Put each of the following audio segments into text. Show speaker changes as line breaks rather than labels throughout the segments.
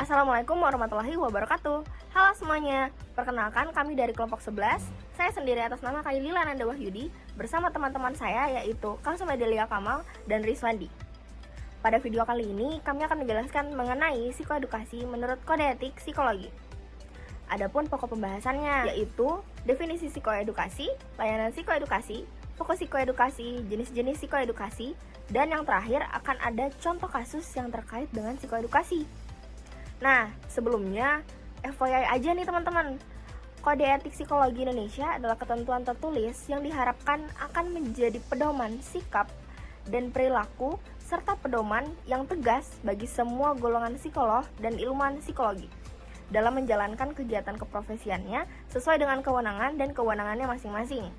Assalamualaikum warahmatullahi wabarakatuh. Halo semuanya, perkenalkan kami dari kelompok 11. Saya sendiri atas nama Kailila Nanda Wahyudi bersama teman-teman saya yaitu Kalsum Adelia Kamal dan Rizwandi. Pada video kali ini kami akan menjelaskan mengenai psikoedukasi menurut kode etik psikologi. Adapun pokok pembahasannya yaitu definisi psikoedukasi, layanan psikoedukasi, fokus psikoedukasi, jenis-jenis psikoedukasi, dan yang terakhir akan ada contoh kasus yang terkait dengan psikoedukasi. Nah, sebelumnya FYI aja nih teman-teman, Kode Etik Psikologi Indonesia adalah ketentuan tertulis yang diharapkan akan menjadi pedoman sikap dan perilaku serta pedoman yang tegas bagi semua golongan psikolog dan ilmuwan psikologi dalam menjalankan kegiatan keprofesiannya sesuai dengan kewenangan dan kewenangannya masing-masing.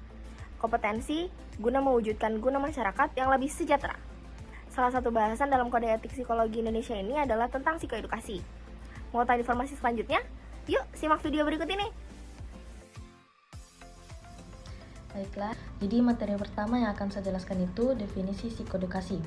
Kompetensi guna mewujudkan guna masyarakat yang lebih sejahtera. Salah satu bahasan dalam Kode Etik Psikologi Indonesia ini adalah tentang psikoedukasi. Mau tahu informasi selanjutnya? Yuk, simak video berikut ini.
Baiklah, jadi materi pertama yang akan saya jelaskan itu definisi psikoedukasi.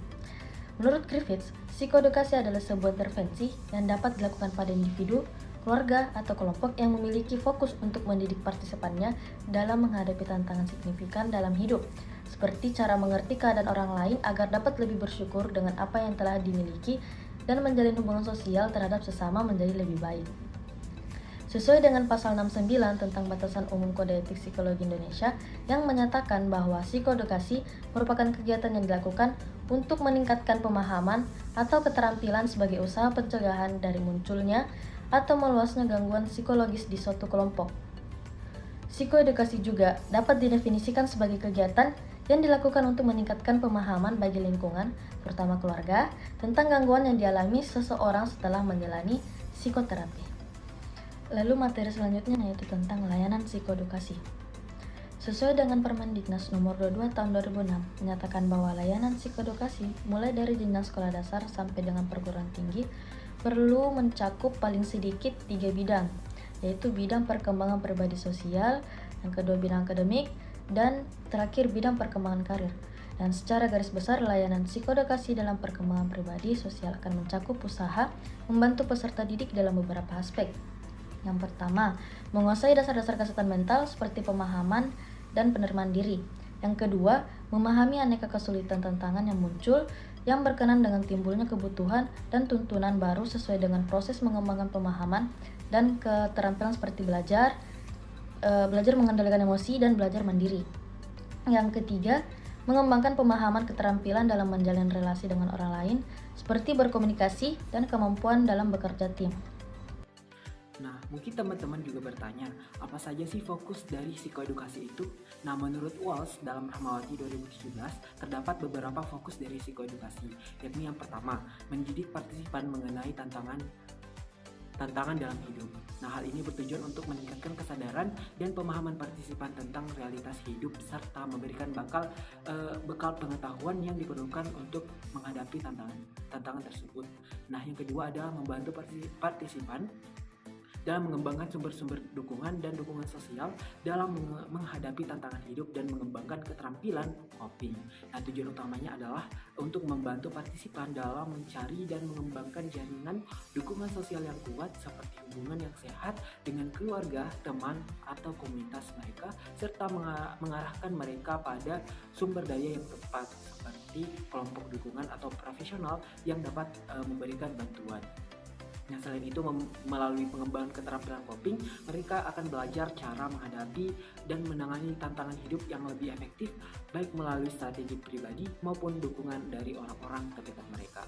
Menurut Griffiths, psikoedukasi adalah sebuah intervensi yang dapat dilakukan pada individu, keluarga, atau kelompok yang memiliki fokus untuk mendidik partisipannya dalam menghadapi tantangan signifikan dalam hidup, seperti cara mengerti keadaan orang lain agar dapat lebih bersyukur dengan apa yang telah dimiliki dan menjalin hubungan sosial terhadap sesama menjadi lebih baik. Sesuai dengan pasal 69 tentang Batasan Umum Kode Etik Psikologi Indonesia yang menyatakan bahwa psikoedukasi merupakan kegiatan yang dilakukan untuk meningkatkan pemahaman atau keterampilan sebagai usaha pencegahan dari munculnya atau meluasnya gangguan psikologis di suatu kelompok. Psikoedukasi juga dapat didefinisikan sebagai kegiatan yang dilakukan untuk meningkatkan pemahaman bagi lingkungan, terutama keluarga, tentang gangguan yang dialami seseorang setelah menjalani psikoterapi. Lalu materi selanjutnya yaitu tentang layanan psikoedukasi. Sesuai dengan Permendiknas nomor 22 tahun 2006 menyatakan bahwa layanan psikoedukasi mulai dari jenjang sekolah dasar sampai dengan perguruan tinggi perlu mencakup paling sedikit 3 bidang, yaitu bidang perkembangan pribadi sosial, yang kedua bidang akademik, dan terakhir bidang perkembangan karir. Dan secara garis besar, layanan psikoedukasi dalam perkembangan pribadi sosial akan mencakup usaha membantu peserta didik dalam beberapa aspek. Yang pertama, menguasai dasar-dasar kesehatan mental seperti pemahaman dan penerimaan diri. Yang kedua, memahami aneka kesulitan tantangan yang muncul yang berkenan dengan timbulnya kebutuhan dan tuntunan baru sesuai dengan proses mengembangkan pemahaman dan keterampilan seperti belajar mengendalikan emosi, dan belajar mandiri. Yang ketiga, mengembangkan pemahaman keterampilan dalam menjalin relasi dengan orang lain, seperti berkomunikasi dan kemampuan dalam bekerja tim.
Nah, mungkin teman-teman juga bertanya, apa saja sih fokus dari psikoedukasi itu? Nah, menurut Walsh dalam Rahmawati 2017, terdapat beberapa fokus dari psikoedukasi, yakni yang pertama, mendidik partisipan mengenai tantangan dalam hidup. Nah, hal ini bertujuan untuk meningkatkan kesadaran dan pemahaman partisipan tentang realitas hidup serta memberikan bekal pengetahuan yang diperlukan untuk menghadapi tantangan tersebut. Nah, yang kedua adalah membantu partisipan dalam mengembangkan sumber-sumber dukungan dan dukungan sosial dalam menghadapi tantangan hidup dan mengembangkan keterampilan coping. Nah, tujuan utamanya adalah untuk membantu partisipan dalam mencari dan mengembangkan jaringan dukungan sosial yang kuat seperti hubungan yang sehat dengan keluarga, teman, atau komunitas mereka, serta mengarahkan mereka pada sumber daya yang tepat seperti kelompok dukungan atau profesional yang dapat memberikan bantuan. Nah, selain itu, melalui pengembangan keterampilan coping, mereka akan belajar cara menghadapi dan menangani tantangan hidup yang lebih efektif, baik melalui strategi pribadi maupun dukungan dari orang-orang terdekat mereka.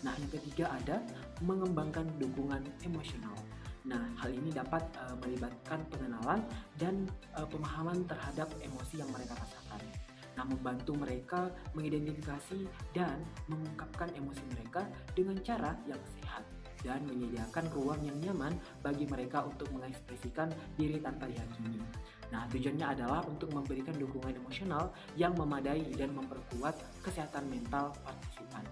Nah, yang ketiga ada mengembangkan dukungan emosional. Nah, hal ini dapat melibatkan pengenalan dan pemahaman terhadap emosi yang mereka rasakan. Nah, membantu mereka mengidentifikasi dan mengungkapkan emosi mereka dengan cara yang sehat, dan menyediakan ruang yang nyaman bagi mereka untuk mengekspresikan diri tanpa dihakimi. Nah, tujuannya adalah untuk memberikan dukungan emosional yang memadai dan memperkuat kesehatan mental partisipan.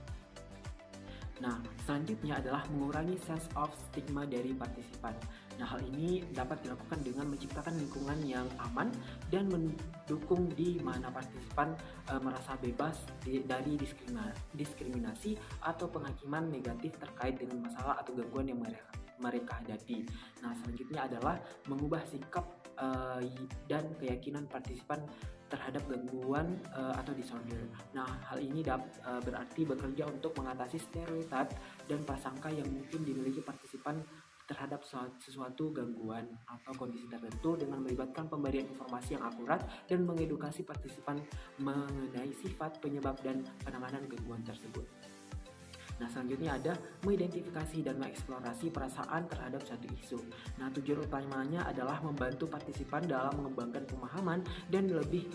Nah, selanjutnya adalah mengurangi sense of stigma dari partisipan. Nah, hal ini dapat dilakukan dengan menciptakan lingkungan yang aman dan mendukung di mana partisipan merasa bebas dari diskriminasi atau penghakiman negatif terkait dengan masalah atau gangguan yang mereka hadapi. Nah, selanjutnya adalah mengubah sikap dan keyakinan partisipan terhadap gangguan atau disorder. Nah, hal ini berarti bekerja untuk mengatasi stereotip dan prasangka yang mungkin dimiliki partisipan terhadap sesuatu gangguan atau kondisi tertentu dengan melibatkan pemberian informasi yang akurat dan mengedukasi partisipan mengenai sifat, penyebab, dan penanganan gangguan tersebut. Nah, selanjutnya ada mengidentifikasi dan mengeksplorasi perasaan terhadap suatu isu. Nah, tujuan utamanya adalah membantu partisipan dalam mengembangkan pemahaman dan lebih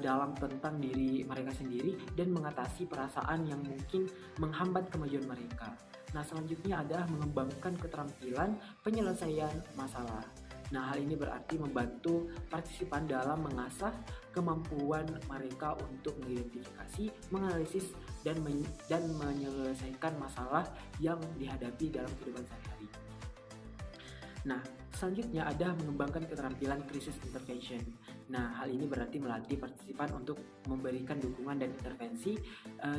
dalam tentang diri mereka sendiri dan mengatasi perasaan yang mungkin menghambat kemajuan mereka. Nah, selanjutnya ada mengembangkan keterampilan penyelesaian masalah. Nah, hal ini berarti membantu partisipan dalam mengasah kemampuan mereka untuk mengidentifikasi, menganalisis, dan menyelesaikan masalah yang dihadapi dalam kehidupan sehari-hari. Nah, selanjutnya ada mengembangkan keterampilan crisis intervention. Nah, hal ini berarti melatih partisipan untuk memberikan dukungan dan intervensi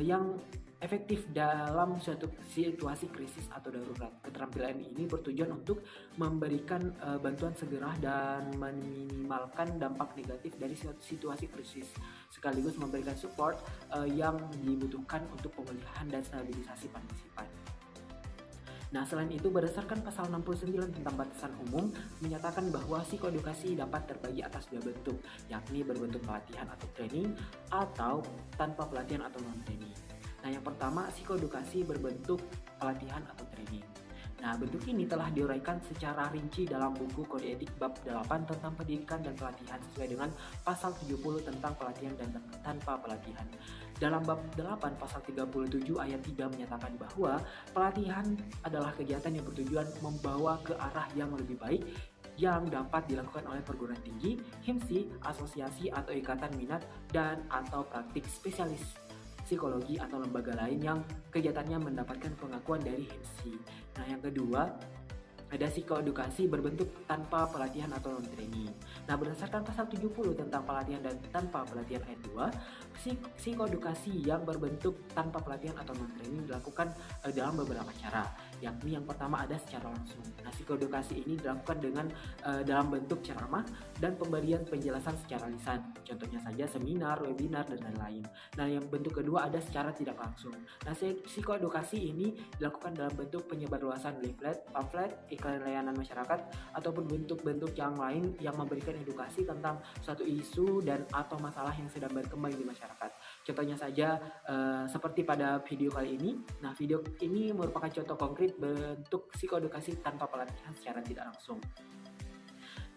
yang efektif dalam suatu situasi krisis atau darurat. Keterampilan ini bertujuan untuk memberikan bantuan segera dan meminimalkan dampak negatif dari suatu situasi krisis, sekaligus memberikan support yang dibutuhkan untuk pemulihan dan stabilisasi partisipan. Nah, selain itu, berdasarkan pasal 69 tentang batasan umum menyatakan bahwa psikoedukasi dapat terbagi atas dua bentuk, yakni berbentuk pelatihan atau training atau tanpa pelatihan atau non-training. Nah, yang pertama, psikoedukasi berbentuk pelatihan atau training. Nah, bentuk ini telah diuraikan secara rinci dalam buku Kode Etik Bab 8 tentang pendidikan dan pelatihan sesuai dengan pasal 70 tentang pelatihan dan tanpa pelatihan. Dalam bab 8 pasal 37 ayat 3 menyatakan bahwa pelatihan adalah kegiatan yang bertujuan membawa ke arah yang lebih baik yang dapat dilakukan oleh perguruan tinggi, himsi, asosiasi atau ikatan minat dan atau praktik spesialis psikologi atau lembaga lain yang kegiatannya mendapatkan pengakuan dari HIMSI. Nah, yang kedua, ada psikoedukasi berbentuk tanpa pelatihan atau non-training. Nah, berdasarkan pasal 70 tentang pelatihan dan tanpa pelatihan ayat 2, psikoedukasi yang berbentuk tanpa pelatihan atau non-training dilakukan dalam beberapa cara, yakni yang pertama ada secara langsung. Nah, psikoedukasi ini dilakukan dengan dalam bentuk ceramah dan pemberian penjelasan secara lisan. Contohnya saja seminar, webinar, dan lain-lain. Nah, yang bentuk kedua ada secara tidak langsung. Nah, psikoedukasi ini dilakukan dalam bentuk penyebarluasan leaflet, pamflet, iklan layanan masyarakat, ataupun bentuk-bentuk yang lain yang memberikan edukasi tentang suatu isu dan atau masalah yang sedang berkembang di masyarakat. Contohnya saja seperti pada video kali ini. Nah, video ini merupakan contoh konkret bentuk psikoedukasi tanpa pelatihan secara tidak langsung.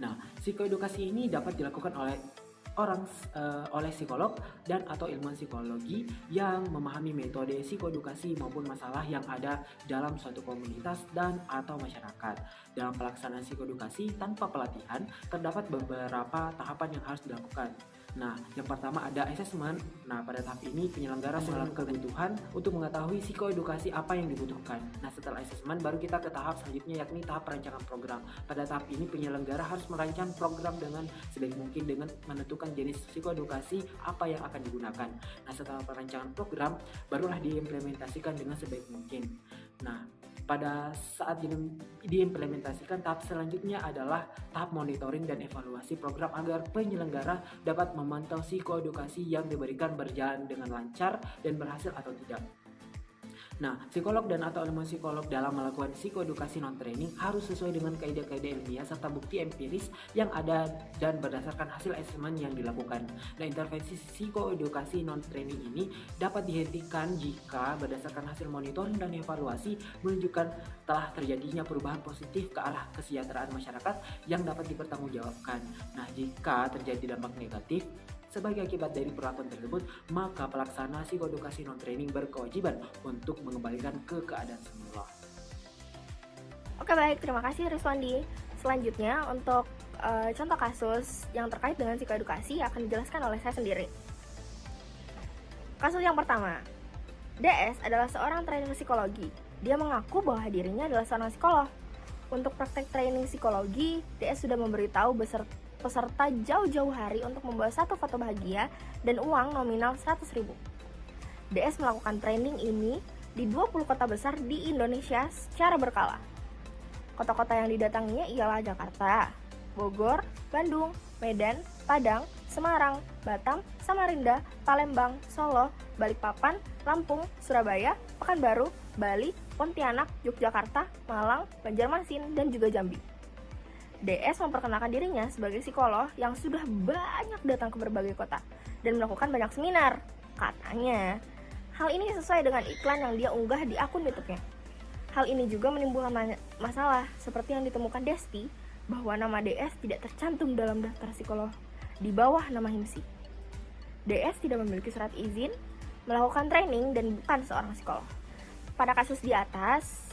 Nah, psikoedukasi ini dapat dilakukan oleh psikolog dan atau ilmuwan psikologi yang memahami metode psikoedukasi maupun masalah yang ada dalam suatu komunitas dan atau masyarakat. Dalam pelaksanaan psikoedukasi tanpa pelatihan, terdapat beberapa tahapan yang harus dilakukan. Nah, yang pertama ada assessment. Nah, pada tahap ini penyelenggara mengenal kebutuhan untuk mengetahui psikoedukasi apa yang dibutuhkan. Nah, setelah assessment baru kita ke tahap selanjutnya, yakni tahap perancangan program. Pada tahap ini penyelenggara harus merancang program dengan sebaik mungkin dengan menentukan jenis psikoedukasi apa yang akan digunakan. Nah, setelah perancangan program barulah diimplementasikan dengan sebaik mungkin. Nah, pada saat diimplementasikan, tahap selanjutnya adalah tahap monitoring dan evaluasi program agar penyelenggara dapat memantau psikoedukasi yang diberikan berjalan dengan lancar dan berhasil atau tidak. Nah, psikolog dan atau ilmuwan psikolog dalam melakukan psikoedukasi non-training harus sesuai dengan kaidah-kaidah ilmiah serta bukti empiris yang ada dan berdasarkan hasil asesmen yang dilakukan. Nah, intervensi psikoedukasi non-training ini dapat dihentikan jika berdasarkan hasil monitoring dan evaluasi menunjukkan telah terjadinya perubahan positif ke arah kesejahteraan masyarakat yang dapat dipertanggungjawabkan. Nah, jika terjadi dampak negatif sebagai akibat dari perlakuan tersebut, maka pelaksana psikoedukasi non-training berkewajiban untuk mengembalikan ke keadaan semula.
Oke, baik, terima kasih Rizwandi. Selanjutnya untuk contoh kasus yang terkait dengan psikoedukasi akan dijelaskan oleh saya sendiri. Kasus yang pertama, DS adalah seorang trainer psikologi. Dia mengaku bahwa dirinya adalah seorang psikolog. Untuk praktek training psikologi, DS sudah memberitahu peserta jauh-jauh hari untuk membawa satu foto bahagia dan uang nominal 100.000. DS melakukan training ini di 20 kota besar di Indonesia secara berkala. Kota-kota yang didatanginya ialah Jakarta, Bogor, Bandung, Medan, Padang, Semarang, Batam, Samarinda, Palembang, Solo, Balikpapan, Lampung, Surabaya, Pekanbaru, Bali, Pontianak, Yogyakarta, Malang, Banjarmasin, dan juga Jambi. DS memperkenalkan dirinya sebagai psikolog yang sudah banyak datang ke berbagai kota dan melakukan banyak seminar. Katanya, hal ini sesuai dengan iklan yang dia unggah di akun YouTube-nya. Hal ini juga menimbulkan masalah seperti yang ditemukan Desti bahwa nama DS tidak tercantum dalam daftar psikolog di bawah nama HIMSI. DS tidak memiliki surat izin melakukan training dan bukan seorang psikolog. Pada kasus di atas,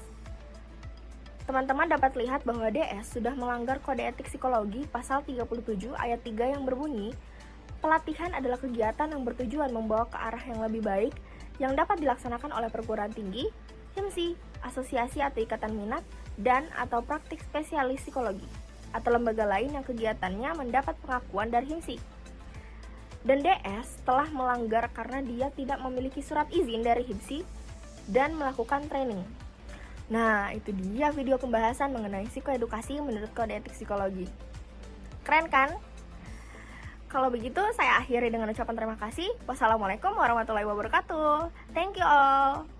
teman-teman dapat lihat bahwa DS sudah melanggar kode etik psikologi pasal 37 ayat 3 yang berbunyi, pelatihan adalah kegiatan yang bertujuan membawa ke arah yang lebih baik yang dapat dilaksanakan oleh perguruan tinggi, HIMSI, asosiasi atau ikatan minat, dan atau praktik spesialis psikologi, atau lembaga lain yang kegiatannya mendapat pengakuan dari HIMSI. Dan DS telah melanggar karena dia tidak memiliki surat izin dari HIMSI dan melakukan training. Nah, itu dia video pembahasan mengenai psikoedukasi menurut kode etik psikologi. Keren kan? Kalau begitu, saya akhiri dengan ucapan terima kasih. Wassalamualaikum warahmatullahi wabarakatuh. Thank you all.